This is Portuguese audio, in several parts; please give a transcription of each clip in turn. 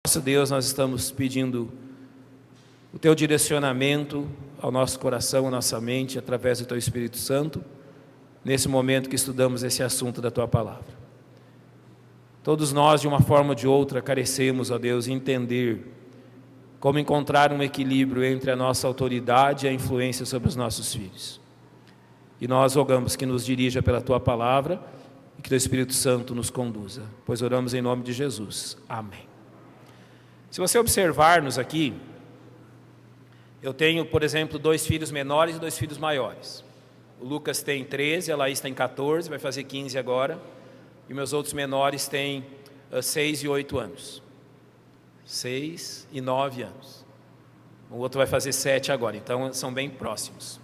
Nosso Deus, nós estamos pedindo o Teu direcionamento ao nosso coração, à nossa mente, através do Teu Espírito Santo, nesse momento que estudamos esse assunto da Tua Palavra. Todos nós, de uma forma ou de outra, carecemos, ó Deus, de entender como encontrar um equilíbrio entre a nossa autoridade e a influência sobre os nossos filhos. E nós rogamos que nos dirija pela Tua Palavra e que Teu Espírito Santo nos conduza, pois oramos em nome de Jesus. Amém. Se você observar-nos aqui, eu tenho, por exemplo, 2 filhos menores e 2 filhos maiores. O Lucas tem 13, a Laís tem 14, vai fazer 15 agora. E meus outros menores têm 6 e 8 anos. 6 e 9 anos. O outro vai fazer 7 agora, então são bem próximos.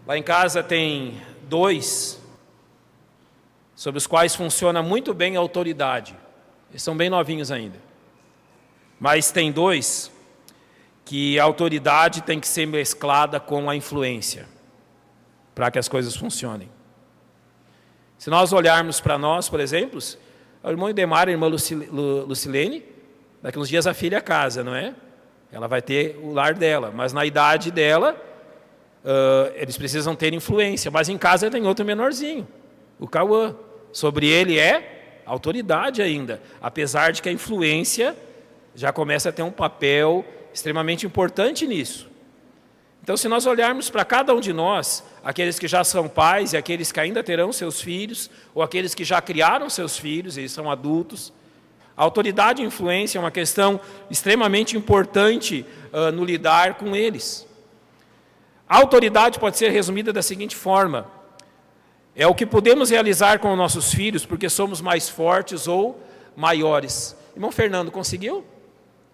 Lá em casa tem 2 sobre os quais funciona muito bem a autoridade. Eles são bem novinhos ainda. Mas tem 2 que a autoridade tem que ser mesclada com a influência, para que as coisas funcionem. Se nós olharmos para nós, por exemplo, o irmão Idemar e a irmã Lucilene, daqui uns dias a filha casa, não é? Ela vai ter o lar dela, mas na idade dela, eles precisam ter influência. Mas em casa tem outro menorzinho, o Cauã. Sobre ele é autoridade ainda, apesar de que a influência já começa a ter um papel extremamente importante nisso. Então, se nós olharmos para cada um de nós, aqueles que já são pais e aqueles que ainda terão seus filhos, ou aqueles que já criaram seus filhos, eles são adultos, a autoridade e influência é uma questão extremamente importante no lidar com eles. A autoridade pode ser resumida da seguinte forma: é o que podemos realizar com os nossos filhos porque somos mais fortes ou maiores. Irmão Fernando, conseguiu?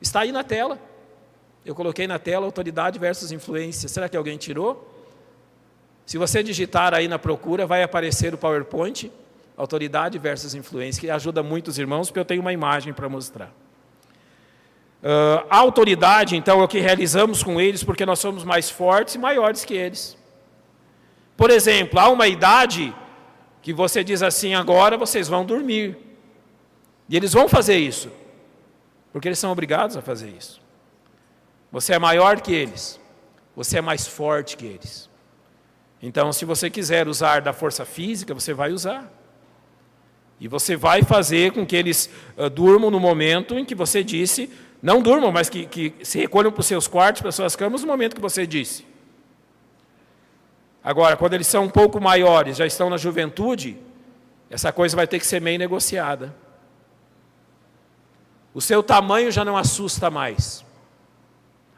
Está aí na tela. Eu coloquei na tela autoridade versus influência. Será que alguém tirou? Se você digitar aí na procura, vai aparecer o PowerPoint, autoridade versus influência, que ajuda muito os irmãos, porque eu tenho uma imagem para mostrar. A autoridade, então, é o que realizamos com eles, porque nós somos mais fortes e maiores que eles. Por exemplo, há uma idade que você diz assim: agora vocês vão dormir. E eles vão fazer isso, porque eles são obrigados a fazer isso. Você é maior que eles, você é mais forte que eles. Então, se você quiser usar da força física, você vai usar. E você vai fazer com que eles durmam no momento em que você disse, não durmam, mas que se recolham para os seus quartos, para as suas camas, no momento que você disse. Agora, quando eles são um pouco maiores, já estão na juventude, essa coisa vai ter que ser meio negociada. O seu tamanho já não assusta mais.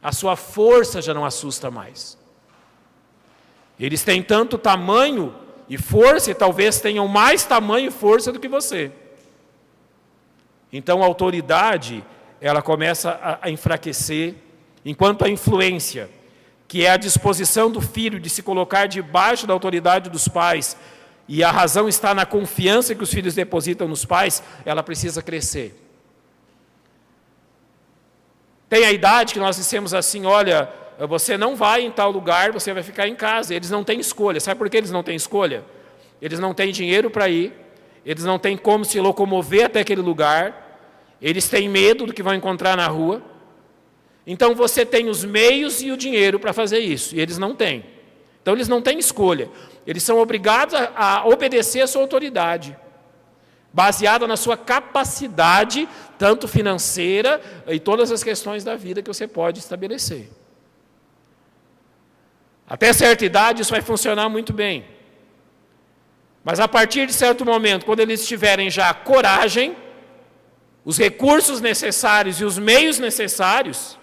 A sua força já não assusta mais. Eles têm tanto tamanho e força, e talvez tenham mais tamanho e força do que você. Então a autoridade, ela começa a enfraquecer, enquanto a influência, que é a disposição do filho de se colocar debaixo da autoridade dos pais, e a razão está na confiança que os filhos depositam nos pais, ela precisa crescer. Tem a idade que nós dissemos assim: olha, você não vai em tal lugar, você vai ficar em casa. Eles não têm escolha. Sabe por que eles não têm escolha? Eles não têm dinheiro para ir, eles não têm como se locomover até aquele lugar, eles têm medo do que vão encontrar na rua. Então você tem os meios e o dinheiro para fazer isso, e eles não têm. Então eles não têm escolha. Eles são obrigados a obedecer a sua autoridade, baseada na sua capacidade, tanto financeira e todas as questões da vida que você pode estabelecer. Até certa idade isso vai funcionar muito bem. Mas a partir de certo momento, quando eles tiverem já a coragem, os recursos necessários e os meios necessários,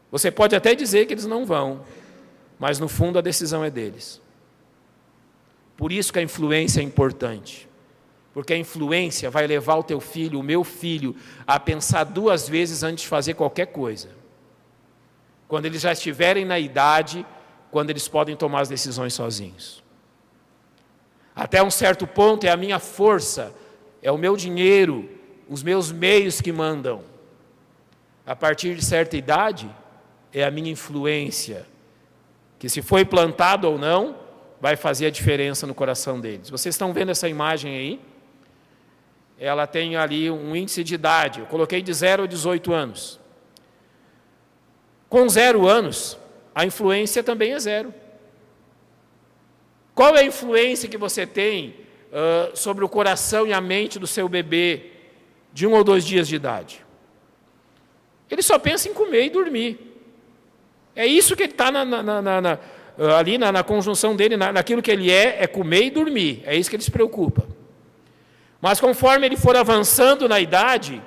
você pode até dizer que eles não vão, mas no fundo a decisão é deles. Por isso que a influência é importante. Porque a influência vai levar o teu filho, o meu filho, a pensar 2 vezes antes de fazer qualquer coisa. Quando eles já estiverem na idade, quando eles podem tomar as decisões sozinhos. Até um certo ponto é a minha força, é o meu dinheiro, os meus meios que mandam. A partir de certa idade, é a minha influência, que se foi plantado ou não, vai fazer a diferença no coração deles. Vocês estão vendo essa imagem aí? ela tem ali um índice de idade, eu coloquei de 0 a 18 anos. Com 0 anos, a influência também é 0. Qual é a influência que você tem sobre o coração e a mente do seu bebê de 1 ou 2 dias de idade? Ele só pensa em comer e dormir. É isso que ele está ali na conjunção dele, naquilo que ele é comer e dormir. É isso que ele se preocupa. Mas conforme ele for avançando na idade,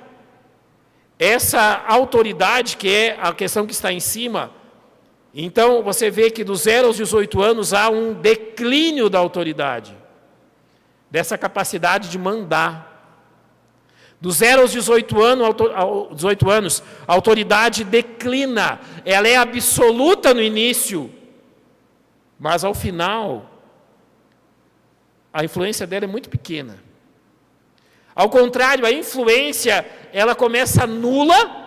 essa autoridade, que é a questão que está em cima, então você vê que dos 0 aos 18 anos há um declínio da autoridade, dessa capacidade de mandar. Dos 0 aos 18 anos, a autoridade declina, ela é absoluta no início, mas ao final, a influência dela é muito pequena. Ao contrário, a influência, ela começa nula,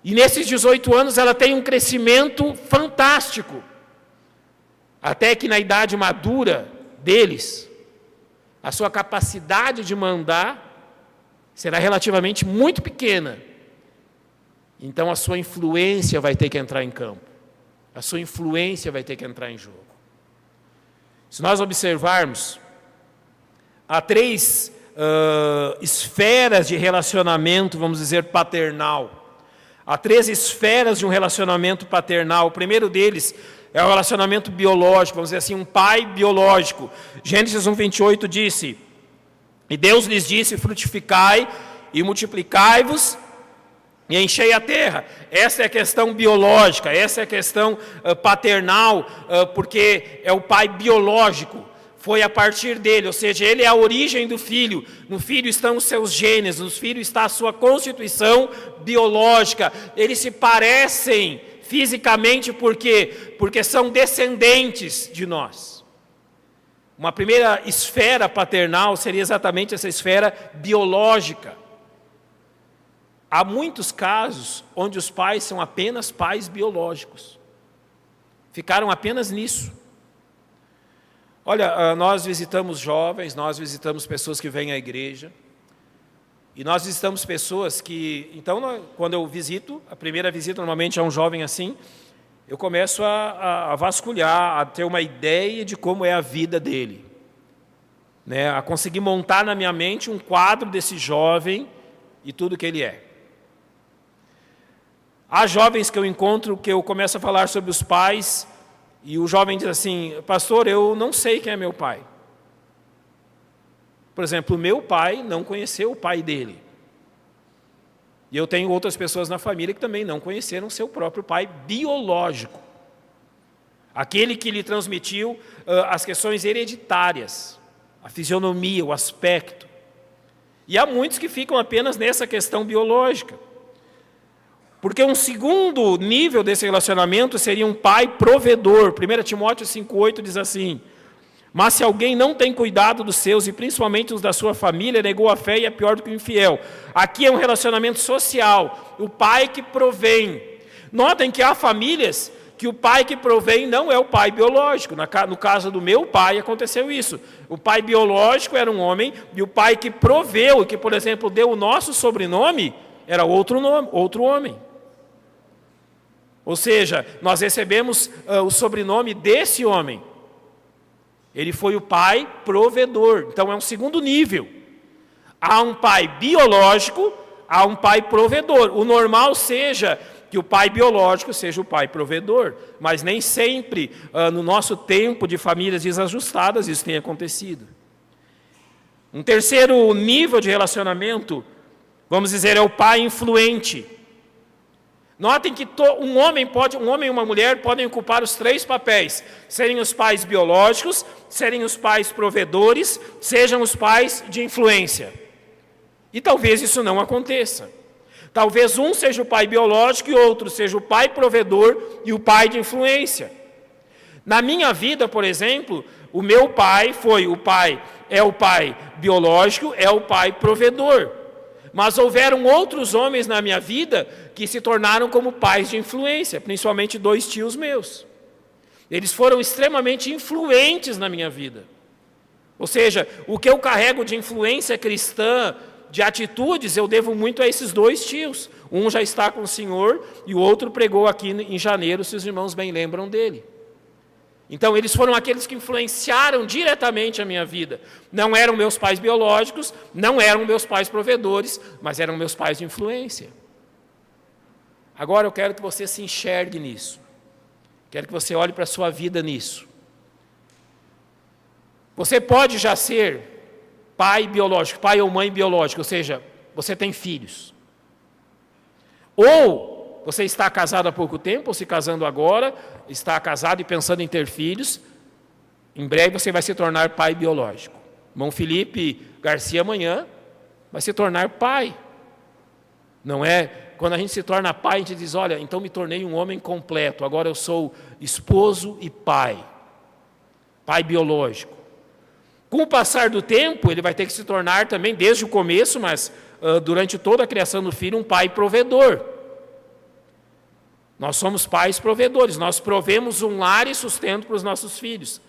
e nesses 18 anos ela tem um crescimento fantástico. Até que na idade madura deles, a sua capacidade de mandar será relativamente muito pequena. Então a sua influência vai ter que entrar em campo. A sua influência vai ter que entrar em jogo. Se nós observarmos, há 3 esferas de relacionamento, vamos dizer, paternal. Há 3 esferas de um relacionamento paternal. O primeiro deles é o relacionamento biológico, vamos dizer assim, um pai biológico. Gênesis 1:28 disse: e Deus lhes disse, frutificai e multiplicai-vos e enchei a terra. Essa é a questão biológica, essa é a questão paternal, porque é o pai biológico. Foi a partir dele, ou seja, ele é a origem do filho. No filho estão os seus genes, no filho está a sua constituição biológica. Eles se parecem fisicamente por quê? Porque são descendentes de nós. Uma primeira esfera paternal seria exatamente essa esfera biológica. Há muitos casos onde os pais são apenas pais biológicos. Ficaram apenas nisso. Olha, nós visitamos jovens, nós visitamos pessoas que vêm à igreja, e nós visitamos pessoas que, então, quando eu visito, a primeira visita normalmente é um jovem assim, eu começo a vasculhar, a ter uma ideia de como é a vida dele, né? A conseguir montar na minha mente um quadro desse jovem e tudo que ele é. Há jovens que eu encontro que eu começo a falar sobre os pais, e o jovem diz assim: pastor, eu não sei quem é meu pai. Por exemplo, o meu pai não conheceu o pai dele. E eu tenho outras pessoas na família que também não conheceram seu próprio pai biológico. Aquele que lhe transmitiu as questões hereditárias, a fisionomia, o aspecto. E há muitos que ficam apenas nessa questão biológica. Porque um segundo nível desse relacionamento seria um pai provedor. 1 Timóteo 5,8 diz assim: mas se alguém não tem cuidado dos seus, e principalmente os da sua família, negou a fé e é pior do que o infiel. Aqui é um relacionamento social, o pai que provém. Notem que há famílias que o pai que provém não é o pai biológico. No caso do meu pai aconteceu isso. O pai biológico era um homem, e o pai que proveu, que por exemplo deu o nosso sobrenome, era outro homem. Ou seja, nós recebemos o sobrenome desse homem. Ele foi o pai provedor. Então é um segundo nível. Há um pai biológico, há um pai provedor. O normal seja que o pai biológico seja o pai provedor. Mas nem sempre, no nosso tempo de famílias desajustadas, isso tem acontecido. Um terceiro nível de relacionamento, vamos dizer, é o pai influente. Notem que um homem e uma mulher podem ocupar os 3 papéis: serem os pais biológicos, serem os pais provedores, sejam os pais de influência. E talvez isso não aconteça. Talvez um seja o pai biológico e outro seja o pai provedor e o pai de influência. Na minha vida, por exemplo, o meu pai é o pai biológico, é o pai provedor. Mas houveram outros homens na minha vida que se tornaram como pais de influência, principalmente 2 tios meus. Eles foram extremamente influentes na minha vida. Ou seja, o que eu carrego de influência cristã de atitudes, eu devo muito a esses dois tios. Um já está com o Senhor e o outro pregou aqui em janeiro, se os irmãos bem lembram dele. Então, eles foram aqueles que influenciaram diretamente a minha vida. Não eram meus pais biológicos, não eram meus pais provedores, mas eram meus pais de influência. Agora eu quero que você se enxergue nisso. Quero que você olhe para a sua vida nisso. Você pode já ser pai biológico, pai ou mãe biológico, ou seja, você tem filhos. Ou você está casado há pouco tempo, ou se casando agora, está casado e pensando em ter filhos, em breve você vai se tornar pai biológico. Irmão Felipe Garcia amanhã vai se tornar pai. Não é? Quando a gente se torna pai, a gente diz, olha, então me tornei um homem completo, agora eu sou esposo e pai. Pai biológico. Com o passar do tempo, ele vai ter que se tornar também, desde o começo, mas durante toda a criação do filho, um pai provedor. Nós somos pais provedores, nós provemos um lar e sustento para os nossos filhos.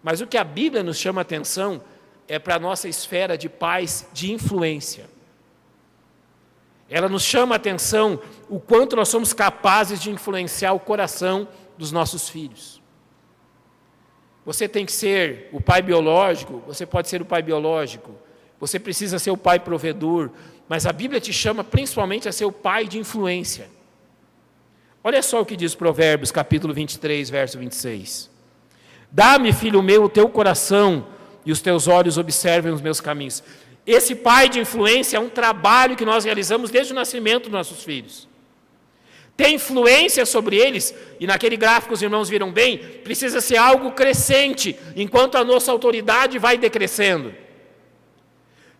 Mas o que a Bíblia nos chama a atenção é para a nossa esfera de pais de influência. Ela nos chama a atenção o quanto nós somos capazes de influenciar o coração dos nossos filhos. Você tem que ser o pai biológico, você pode ser o pai biológico, você precisa ser o pai provedor, mas a Bíblia te chama principalmente a ser o pai de influência. Olha só o que diz Provérbios, capítulo 23, verso 26. Dá-me, filho meu, o teu coração e os teus olhos observem os meus caminhos. Esse pai de influência é um trabalho que nós realizamos desde o nascimento dos nossos filhos. Ter influência sobre eles, e naquele gráfico os irmãos viram bem, precisa ser algo crescente, enquanto a nossa autoridade vai decrescendo.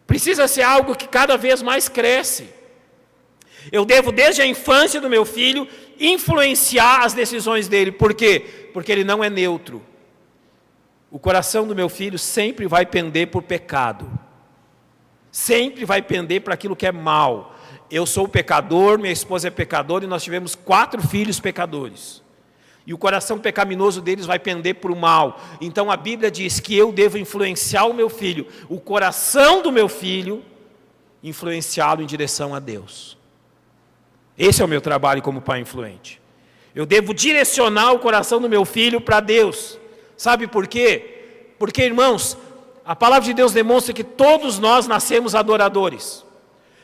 Precisa ser algo que cada vez mais cresce. Eu devo, desde a infância do meu filho, influenciar as decisões dele. Por quê? Porque ele não é neutro. O coração do meu filho sempre vai pender por pecado. Sempre vai pender para aquilo que é mal. Eu sou pecador, minha esposa é pecadora e nós tivemos 4 filhos pecadores. E o coração pecaminoso deles vai pender para o mal. Então a Bíblia diz que eu devo influenciar o meu filho, o coração do meu filho, influenciá-lo em direção a Deus. Esse é o meu trabalho como pai influente. Eu devo direcionar o coração do meu filho para Deus. Sabe por quê? Porque, irmãos, a palavra de Deus demonstra que todos nós nascemos adoradores.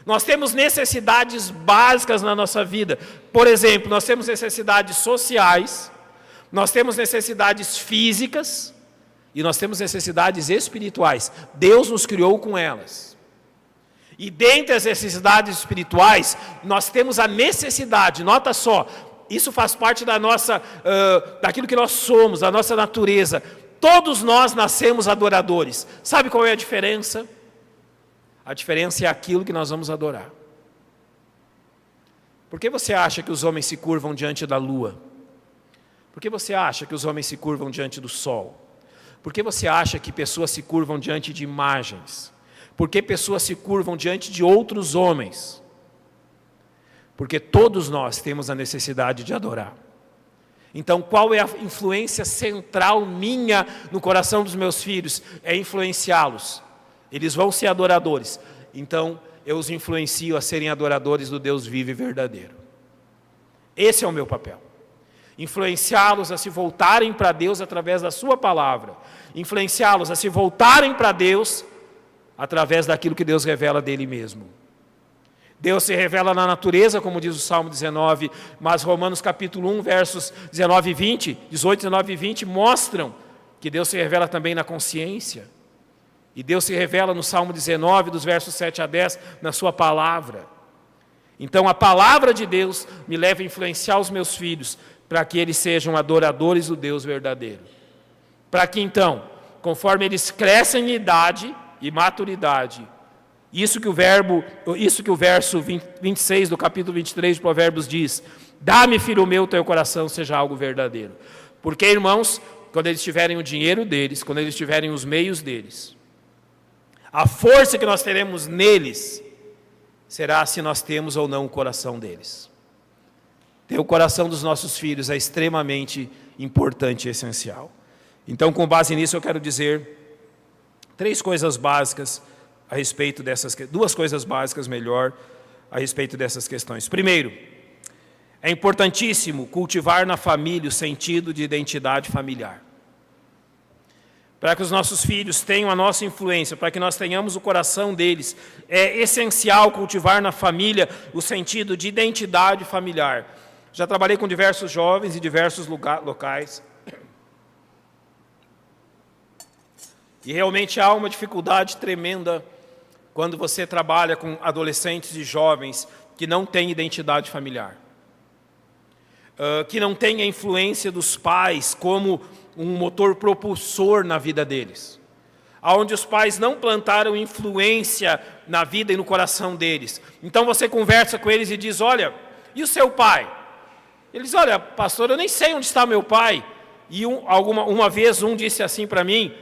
Nós temos necessidades básicas na nossa vida. Por exemplo, nós temos necessidades sociais, nós temos necessidades físicas e nós temos necessidades espirituais. Deus nos criou com elas. E dentre as necessidades espirituais, nós temos a necessidade, nota só, isso faz parte da nossa, daquilo que nós somos, da nossa natureza. Todos nós nascemos adoradores. Sabe qual é a diferença? A diferença é aquilo que nós vamos adorar. Por que você acha que os homens se curvam diante da lua? Por que você acha que os homens se curvam diante do sol? Por que você acha que pessoas se curvam diante de imagens? Por que pessoas se curvam diante de outros homens? Porque todos nós temos a necessidade de adorar. Então, qual é a influência central minha no coração dos meus filhos? É influenciá-los. Eles vão ser adoradores. Então, eu os influencio a serem adoradores do Deus vivo e verdadeiro. Esse é o meu papel. Influenciá-los a se voltarem para Deus através da sua palavra. Influenciá-los a se voltarem para Deus através daquilo que Deus revela dele mesmo. Deus se revela na natureza, como diz o Salmo 19, mas Romanos capítulo 1, versos 19 e 20, 18, 19 e 20, mostram que Deus se revela também na consciência. E Deus se revela no Salmo 19, dos versos 7 a 10, na sua palavra. Então a palavra de Deus me leva a influenciar os meus filhos, para que eles sejam adoradores do Deus verdadeiro. Para que então, conforme eles crescem em idade e maturidade, isso que o verso 26 do capítulo 23 de Provérbios diz: dá-me, filho meu, teu coração seja algo verdadeiro. Porque, irmãos, quando eles tiverem o dinheiro deles, quando eles tiverem os meios deles, a força que nós teremos neles será se nós temos ou não o coração deles. Ter o coração dos nossos filhos é extremamente importante e essencial. Então, com base nisso, eu quero dizer 3 coisas básicas a respeito dessas duas coisas básicas melhor a respeito dessas questões. Primeiro, é importantíssimo cultivar na família o sentido de identidade familiar. Para que os nossos filhos tenham a nossa influência, para que nós tenhamos o coração deles, é essencial cultivar na família o sentido de identidade familiar. Já trabalhei com diversos jovens em diversos locais. E realmente há uma dificuldade tremenda quando você trabalha com adolescentes e jovens que não têm identidade familiar. Que não têm a influência dos pais como um motor propulsor na vida deles. Onde os pais não plantaram influência na vida e no coração deles. Então você conversa com eles e diz, olha, e o seu pai? Eles, olha, pastor, eu nem sei onde está meu pai. E uma vez um disse assim para mim,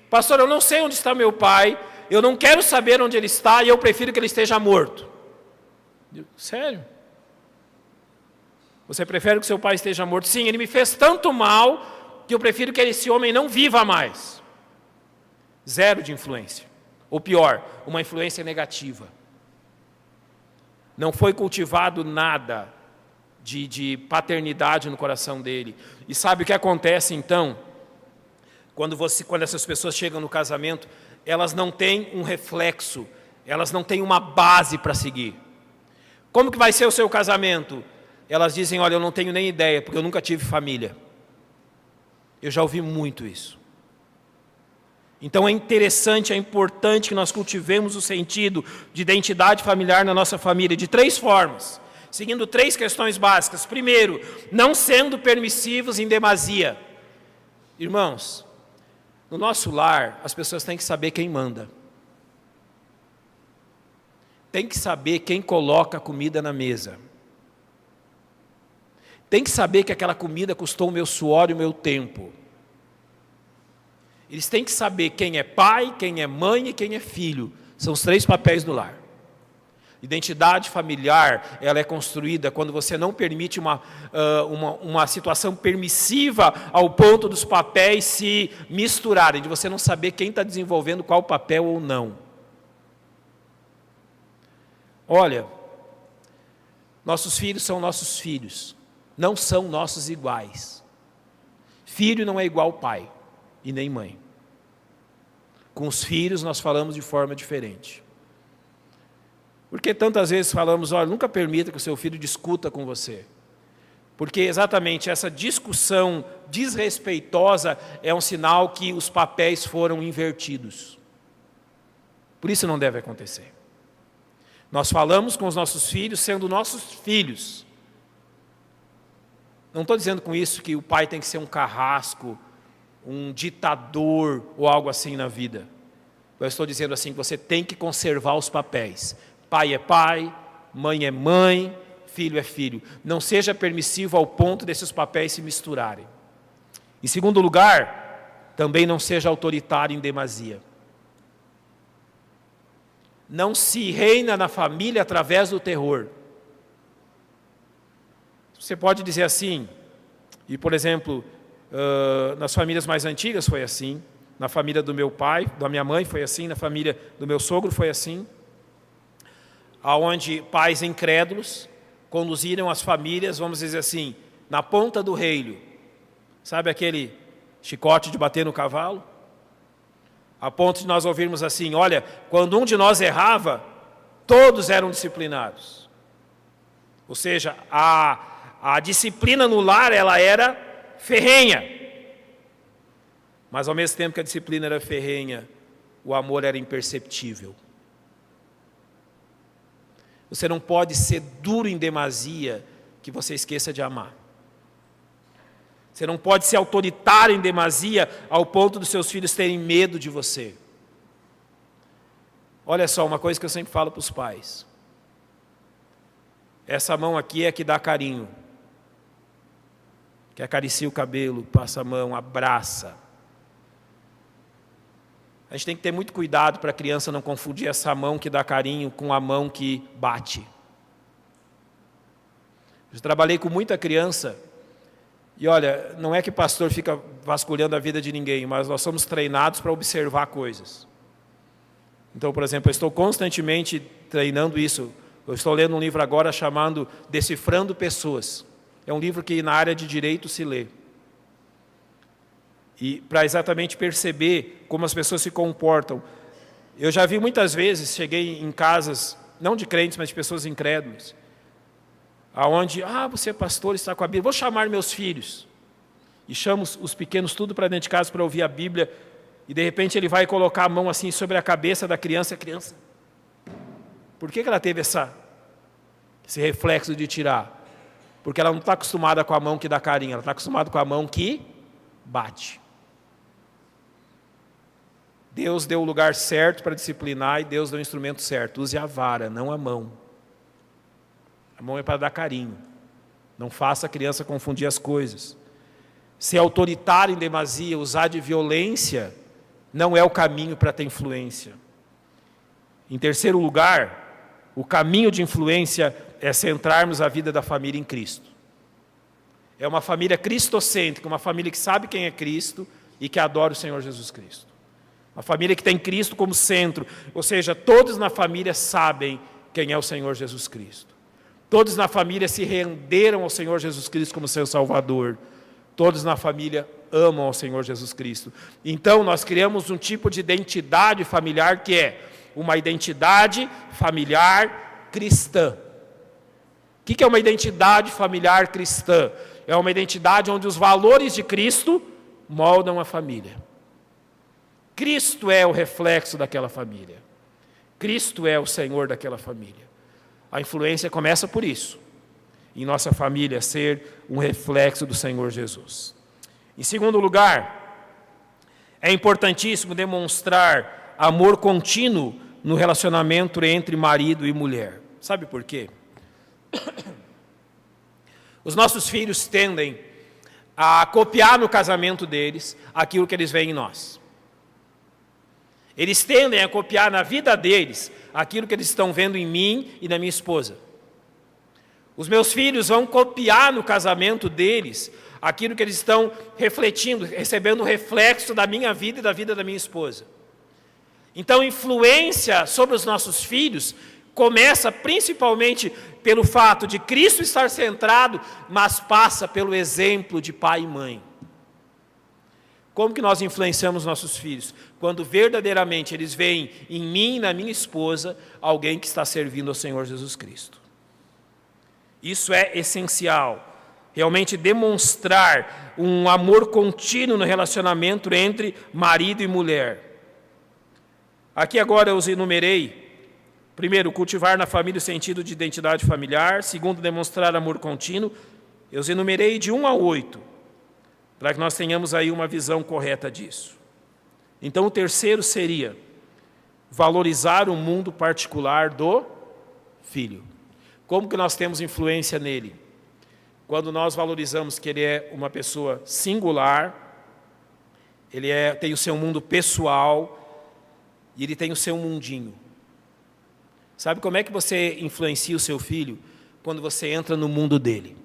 pastor, eu não sei onde está meu pai, eu não quero saber onde ele está e eu prefiro que ele esteja morto. Eu, sério? Você prefere que seu pai esteja morto? Sim, ele me fez tanto mal que eu prefiro que esse homem não viva mais. Zero de influência. Ou pior, uma influência negativa. Não foi cultivado nada de paternidade no coração dele. E sabe o que acontece então? Quando essas pessoas chegam no casamento, elas não têm um reflexo, elas não têm uma base para seguir. Como que vai ser o seu casamento? Elas dizem, olha, eu não tenho nem ideia, porque eu nunca tive família. Eu já ouvi muito isso. Então é interessante, é importante que nós cultivemos o sentido de identidade familiar na nossa família, de 3 formas, seguindo 3 questões básicas. Primeiro, não sendo permissivos em demasia. Irmãos, no nosso lar, as pessoas têm que saber quem manda. Tem que saber quem coloca a comida na mesa. Tem que saber que aquela comida custou o meu suor e o meu tempo. Eles têm que saber quem é pai, quem é mãe e quem é filho. São os 3 papéis do lar. Identidade familiar, ela é construída quando você não permite uma situação permissiva ao ponto dos papéis se misturarem, de você não saber quem está desenvolvendo qual papel ou não. Olha, nossos filhos são nossos filhos, não são nossos iguais. Filho não é igual ao pai e nem mãe. Com os filhos nós falamos de forma diferente. Porque tantas vezes falamos, olha, nunca permita que o seu filho discuta com você. Porque exatamente essa discussão desrespeitosa é um sinal que os papéis foram invertidos. Por isso não deve acontecer. Nós falamos com os nossos filhos sendo nossos filhos. Não estou dizendo com isso que o pai tem que ser um carrasco, um ditador ou algo assim na vida. Eu estou dizendo assim, que você tem que conservar os papéis. Pai é pai, mãe é mãe, filho é filho. Não seja permissivo ao ponto desses papéis se misturarem. Em segundo lugar, também não seja autoritário em demasia. Não se reina na família através do terror. Você pode dizer assim, e por exemplo, nas famílias mais antigas foi assim, na família do meu pai, da minha mãe foi assim, na família do meu sogro foi assim, aonde pais incrédulos conduziram as famílias, vamos dizer assim, na ponta do reilho. Sabe aquele chicote de bater no cavalo? A ponto de nós ouvirmos assim, olha, quando um de nós errava, todos eram disciplinados. Ou seja, a disciplina no lar, ela era ferrenha. Mas ao mesmo tempo que a disciplina era ferrenha, o amor era imperceptível. Você não pode ser duro em demasia que você esqueça de amar. Você não pode ser autoritário em demasia ao ponto dos seus filhos terem medo de você. Olha só, uma coisa que eu sempre falo para os pais. Essa mão aqui é a que dá carinho. Que acaricia o cabelo, passa a mão, abraça. A gente tem que ter muito cuidado para a criança não confundir essa mão que dá carinho com a mão que bate. Eu trabalhei com muita criança e olha, não é que pastor fica vasculhando a vida de ninguém, mas nós somos treinados para observar coisas. Então, por exemplo, eu estou constantemente treinando isso. Eu estou lendo um livro agora chamado Decifrando Pessoas. É um livro que na área de direito se lê. E para exatamente perceber como as pessoas se comportam. Eu já vi muitas vezes, cheguei em casas, não de crentes, mas de pessoas incrédulas, aonde, você é pastor, está com a Bíblia, vou chamar meus filhos. E chamo os pequenos tudo para dentro de casa para ouvir a Bíblia, e de repente ele vai colocar a mão assim sobre a cabeça da criança, e a criança, por que ela teve esse reflexo de tirar? Porque ela não está acostumada com a mão que dá carinho, ela está acostumada com a mão que bate. Deus deu o lugar certo para disciplinar e Deus deu o instrumento certo. Use a vara, não a mão. A mão é para dar carinho. Não faça a criança confundir as coisas. Ser autoritário em demasia, usar de violência, não é o caminho para ter influência. Em terceiro lugar, o caminho de influência é centrarmos a vida da família em Cristo. É uma família cristocêntrica, uma família que sabe quem é Cristo e que adora o Senhor Jesus Cristo. Uma família que tem Cristo como centro, ou seja, todos na família sabem quem é o Senhor Jesus Cristo. Todos na família se renderam ao Senhor Jesus Cristo como seu Salvador. Todos na família amam ao Senhor Jesus Cristo. Então, nós criamos um tipo de identidade familiar que é uma identidade familiar cristã. O que é uma identidade familiar cristã? É uma identidade onde os valores de Cristo moldam a família. Cristo é o reflexo daquela família. Cristo é o Senhor daquela família. A influência começa por isso. Em nossa família ser um reflexo do Senhor Jesus. Em segundo lugar, é importantíssimo demonstrar amor contínuo no relacionamento entre marido e mulher. Sabe por quê? Os nossos filhos tendem a copiar no casamento deles aquilo que eles veem em nós. Eles tendem a copiar na vida deles aquilo que eles estão vendo em mim e na minha esposa. Os meus filhos vão copiar no casamento deles aquilo que eles estão refletindo, recebendo o reflexo da minha vida e da vida da minha esposa. Então, influência sobre os nossos filhos começa principalmente pelo fato de Cristo estar centrado, mas passa pelo exemplo de pai e mãe. Como que nós influenciamos nossos filhos? Quando verdadeiramente eles veem em mim e na minha esposa alguém que está servindo ao Senhor Jesus Cristo. Isso é essencial. Realmente demonstrar um amor contínuo no relacionamento entre marido e mulher. Aqui agora eu os enumerei. Primeiro, cultivar na família o sentido de identidade familiar. Segundo, demonstrar amor contínuo. Eu os enumerei de 1 a 8. Para que nós tenhamos aí uma visão correta disso. Então, o terceiro seria valorizar o mundo particular do filho. Como que nós temos influência nele? Quando nós valorizamos que ele é uma pessoa singular, ele tem o seu mundo pessoal e ele tem o seu mundinho. Sabe como é que você influencia o seu filho? Quando você entra no mundo dele.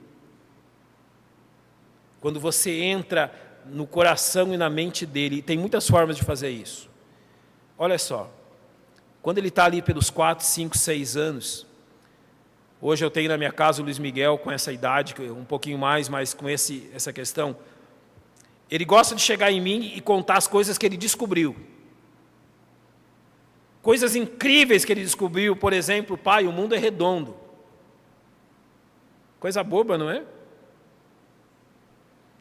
Quando você entra no coração e na mente dele, e tem muitas formas de fazer isso. Olha só, quando ele está ali pelos 4, 5, 6 anos, hoje eu tenho na minha casa o Luiz Miguel com essa idade, um pouquinho mais, mas com essa questão, ele gosta de chegar em mim e contar as coisas que ele descobriu. Coisas incríveis que ele descobriu, por exemplo, pai, o mundo é redondo. Coisa boba, não é?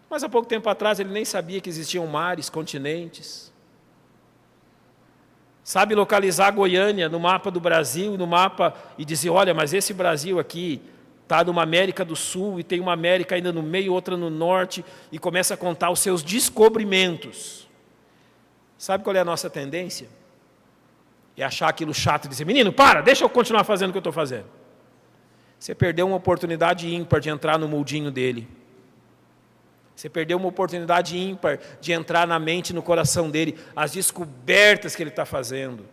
Mas há pouco tempo atrás ele nem sabia que existiam mares, continentes. Sabe localizar Goiânia no mapa do Brasil, no mapa, e dizer, olha, mas esse Brasil aqui está numa América do Sul, e tem uma América ainda no meio, outra no norte, e começa a contar os seus descobrimentos. Sabe qual é a nossa tendência? É achar aquilo chato e dizer, menino, deixa eu continuar fazendo o que eu estou fazendo. Você perdeu uma oportunidade ímpar de entrar no moldinho dele. Você perdeu uma oportunidade ímpar de entrar na mente e no coração dele, as descobertas que ele está fazendo.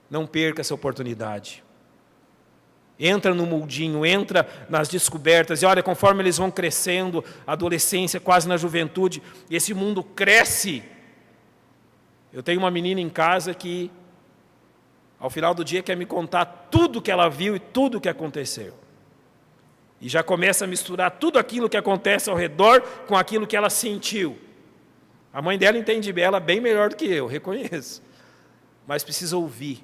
Não perca essa oportunidade. Entra no moldinho, entra nas descobertas, e olha, conforme eles vão crescendo, adolescência, quase na juventude, esse mundo cresce. Eu tenho uma menina em casa que ao final do dia quer me contar tudo que ela viu e tudo que aconteceu. E já começa a misturar tudo aquilo que acontece ao redor com aquilo que ela sentiu. A mãe dela entende ela bem melhor do que eu, reconheço. Mas precisa ouvir.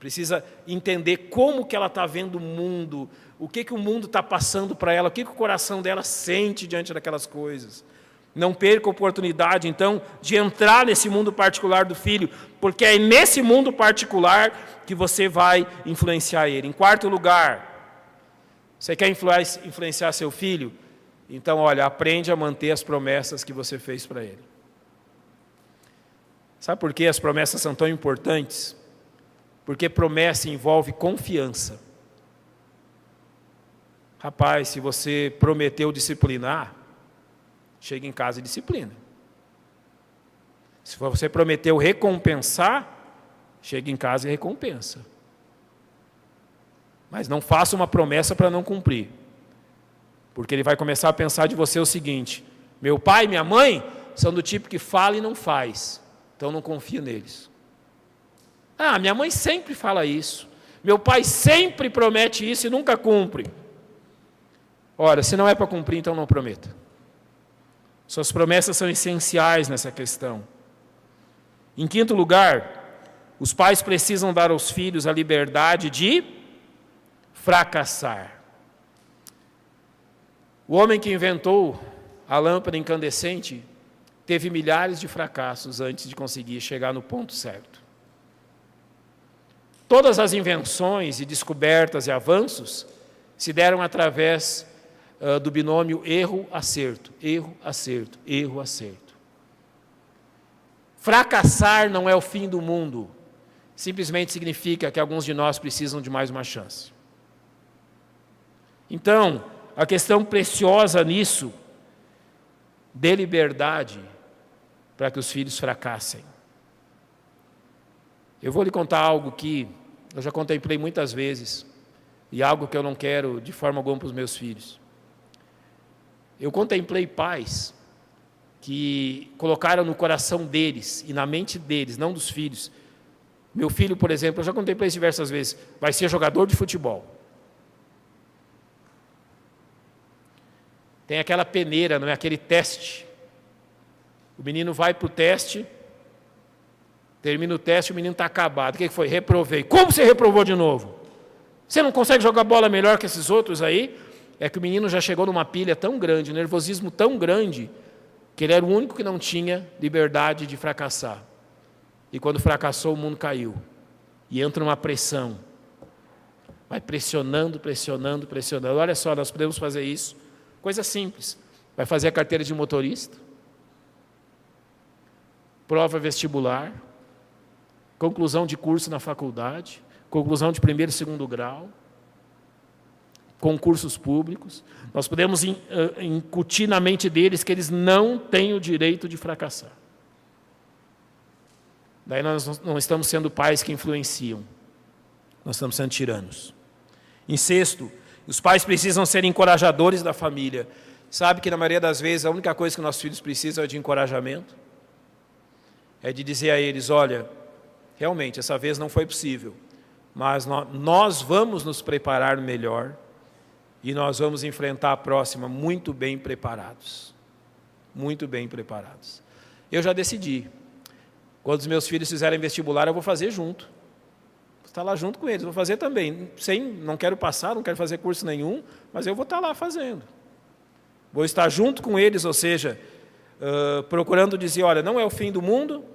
Precisa entender como que ela está vendo o mundo, o que o mundo está passando para ela, o que o coração dela sente diante daquelas coisas. Não perca a oportunidade, então, de entrar nesse mundo particular do filho, porque é nesse mundo particular que você vai influenciar ele. Em quarto lugar, você quer influenciar seu filho? Então, olha, aprende a manter as promessas que você fez para ele. Sabe por que as promessas são tão importantes? Porque promessa envolve confiança. Rapaz, se você prometeu disciplinar, chega em casa e disciplina. Se você prometeu recompensar, chega em casa e recompensa. Mas não faça uma promessa para não cumprir. Porque ele vai começar a pensar de você o seguinte: meu pai e minha mãe são do tipo que fala e não faz, então não confio neles. Ah, minha mãe sempre fala isso, meu pai sempre promete isso e nunca cumpre. Ora, se não é para cumprir, então não prometa. Suas promessas são essenciais nessa questão. Em quinto lugar, os pais precisam dar aos filhos a liberdade de fracassar. O homem que inventou a lâmpada incandescente teve milhares de fracassos antes de conseguir chegar no ponto certo. Todas as invenções e descobertas e avanços se deram através do binômio erro-acerto, erro-acerto, erro-acerto. Fracassar não é o fim do mundo, simplesmente significa que alguns de nós precisam de mais uma chance. Então, a questão preciosa nisso, dê liberdade para que os filhos fracassem. Eu vou lhe contar algo que eu já contemplei muitas vezes, e algo que eu não quero de forma alguma para os meus filhos. Eu contemplei pais que colocaram no coração deles e na mente deles, não dos filhos. Meu filho, por exemplo, eu já contemplei isso diversas vezes, vai ser jogador de futebol. Tem aquela peneira, não é? Aquele teste. O menino vai para o teste, termina o teste, o menino está acabado. O que foi? Reprovei. Como você reprovou de novo? Você não consegue jogar bola melhor que esses outros aí? É que o menino já chegou numa pilha tão grande, um nervosismo tão grande, que ele era o único que não tinha liberdade de fracassar. E quando fracassou, o mundo caiu. E entra uma pressão. Vai pressionando, pressionando, pressionando. Olha só, nós podemos fazer isso. Coisa simples. Vai fazer a carteira de motorista, prova vestibular, conclusão de curso na faculdade, conclusão de primeiro e segundo grau, concursos públicos. Nós podemos incutir na mente deles que eles não têm o direito de fracassar. Daí nós não estamos sendo pais que influenciam, nós estamos sendo tiranos. Em sexto, os pais precisam ser encorajadores da família. Sabe que na maioria das vezes a única coisa que nossos filhos precisam é de encorajamento? É de dizer a eles, olha, realmente essa vez não foi possível, mas nós vamos nos preparar melhor e nós vamos enfrentar a próxima muito bem preparados. Muito bem preparados. Eu já decidi, quando os meus filhos fizerem vestibular, eu vou fazer junto. Vou estar lá junto com eles, vou fazer também. Não quero passar, não quero fazer curso nenhum, mas eu vou estar lá fazendo. Vou estar junto com eles, ou seja, procurando dizer, olha, não é o fim do mundo,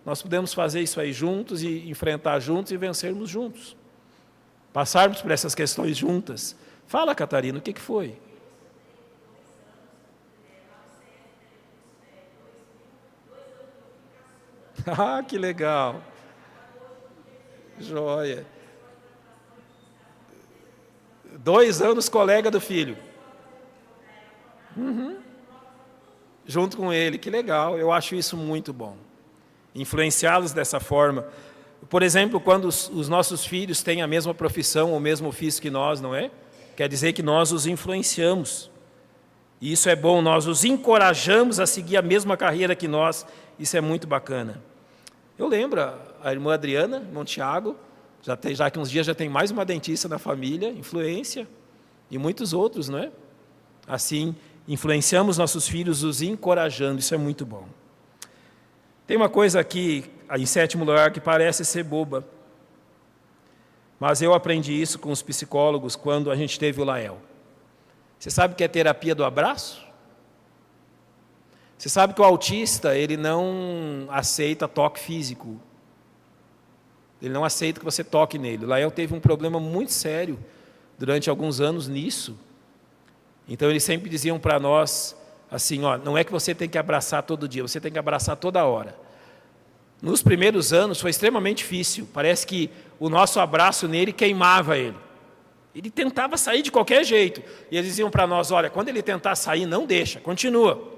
nós podemos fazer isso aí juntos e enfrentar juntos e vencermos juntos. Passarmos por essas questões juntas. Fala, Catarina, o que foi? Ah, que legal. Joia. 2 anos colega do filho. Junto com ele, que legal. Eu acho isso muito bom. Influenciá-los dessa forma. Por exemplo, quando os nossos filhos têm a mesma profissão ou o mesmo ofício que nós, não é? Quer dizer que nós os influenciamos. E isso é bom, nós os encorajamos a seguir a mesma carreira que nós. Isso é muito bacana. Eu lembro, a irmã Adriana, irmão Tiago, já que uns dias já tem mais uma dentista na família, influência, e muitos outros, não é? Assim, influenciamos nossos filhos, os encorajando, isso é muito bom. Tem uma coisa aqui, em sétimo lugar, que parece ser boba, mas eu aprendi isso com os psicólogos quando a gente teve o Lael. Você sabe o que é terapia do abraço? Você sabe que o autista, ele não aceita toque físico. Ele não aceita que você toque nele. O Lael teve um problema muito sério durante alguns anos nisso. Então, eles sempre diziam para nós, assim, ó, não é que você tem que abraçar todo dia, você tem que abraçar toda hora. Nos primeiros anos foi extremamente difícil. Parece que o nosso abraço nele queimava ele. Ele tentava sair de qualquer jeito. E eles diziam para nós, olha, quando ele tentar sair, não deixa, continua.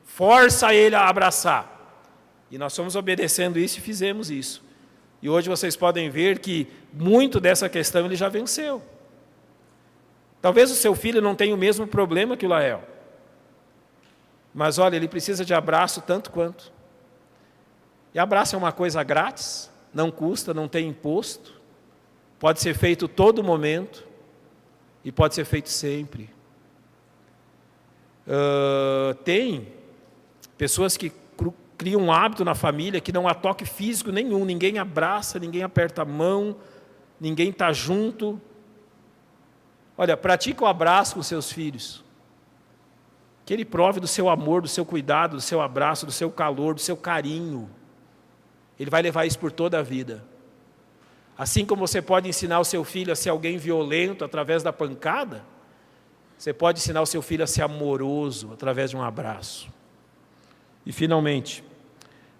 Força ele a abraçar. E nós fomos obedecendo isso e fizemos isso. E hoje vocês podem ver que muito dessa questão ele já venceu. Talvez o seu filho não tenha o mesmo problema que o Lael. Mas olha, ele precisa de abraço tanto quanto. E abraço é uma coisa grátis, não custa, não tem imposto. Pode ser feito todo momento e pode ser feito sempre. Tem pessoas que criam um hábito na família que não há toque físico nenhum, ninguém abraça, ninguém aperta a mão, ninguém está junto. Olha, pratique o abraço com seus filhos. Que ele prove do seu amor, do seu cuidado, do seu abraço, do seu calor, do seu carinho. Ele vai levar isso por toda a vida. Assim como você pode ensinar o seu filho a ser alguém violento através da pancada, você pode ensinar o seu filho a ser amoroso através de um abraço. E, finalmente,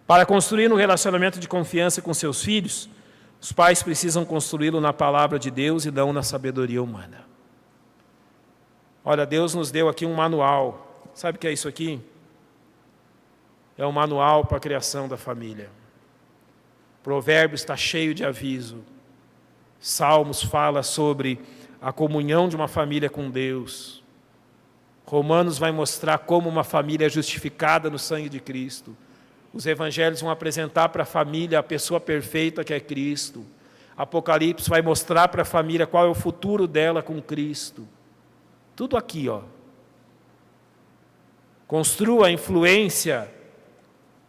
para construir um relacionamento de confiança com seus filhos, os pais precisam construí-lo na palavra de Deus e não na sabedoria humana. Olha, Deus nos deu aqui um manual. Sabe o que é isso aqui? É um manual para a criação da família. Provérbios está cheio de aviso. Salmos fala sobre a comunhão de uma família com Deus. Romanos vai mostrar como uma família é justificada no sangue de Cristo. Os evangelhos vão apresentar para a família a pessoa perfeita que é Cristo. Apocalipse vai mostrar para a família qual é o futuro dela com Cristo. Tudo aqui, ó. Construa a influência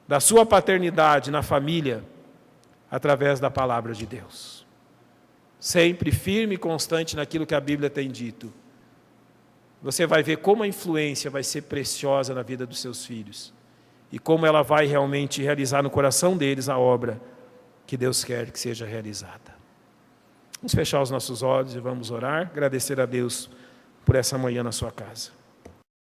da sua paternidade na família através da palavra de Deus. Sempre firme e constante naquilo que a Bíblia tem dito. Você vai ver como a influência vai ser preciosa na vida dos seus filhos e como ela vai realmente realizar no coração deles a obra que Deus quer que seja realizada. Vamos fechar os nossos olhos e vamos orar, agradecer a Deus por essa manhã na sua casa.